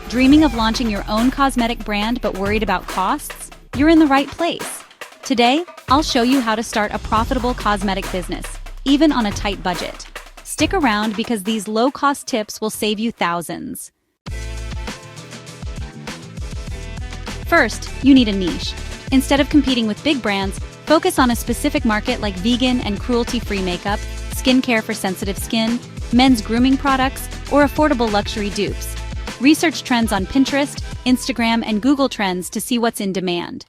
Dreaming of launching your own cosmetic brand but worried about costs? You're in the right place. Today, I'll show you how to start a profitable cosmetic business, even on a tight budget. Stick around because these low-cost tips will save you thousands. First, you need a niche. Instead of competing with big brands, focus on a specific market like vegan and cruelty-free makeup, skincare for sensitive skin, men's grooming products, or affordable luxury dupes. Research trends on Pinterest, Instagram, and Google Trends to see what's in demand.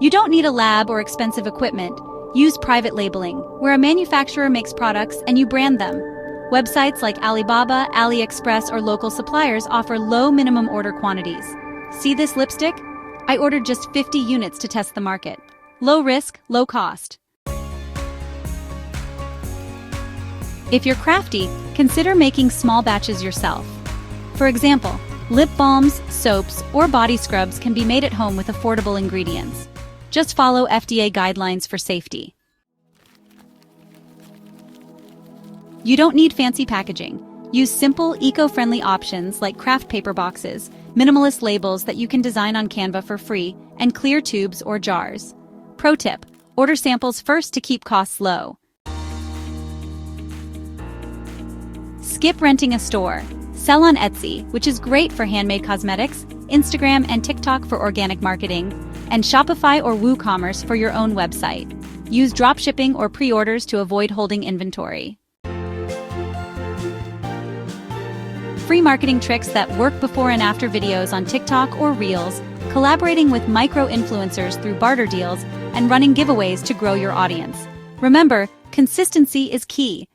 You don't need a lab or expensive equipment. Use private labeling, where a manufacturer makes products and you brand them. Websites like Alibaba, AliExpress, or local suppliers offer low minimum order quantities. See this lipstick? I ordered just 50 units to test the market. Low risk, low cost. If you're crafty, consider making small batches yourself. For example, lip balms, soaps, or body scrubs can be made at home with affordable ingredients. Just follow FDA guidelines for safety. You don't need fancy packaging. Use simple, eco-friendly options like craft paper boxes, minimalist labels that you can design on Canva for free, and clear tubes or jars. Pro tip: order samples first to keep costs low. Skip renting a store. Sell on Etsy, which is great for handmade cosmetics, Instagram and TikTok for organic marketing, and Shopify or WooCommerce for your own website. Use dropshipping or pre-orders to avoid holding inventory. Free marketing tricks that work before and after videos on TikTok or Reels, collaborating with micro-influencers through barter deals, and running giveaways to grow your audience. Remember, consistency is key.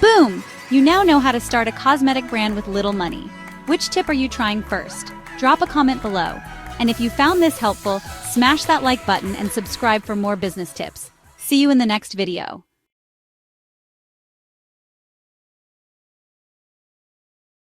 Boom! You now know how to start a cosmetic brand with little money. Which tip are you trying first? Drop a comment below. And if you found this helpful, smash that like button and subscribe for more business tips. See you in the next video.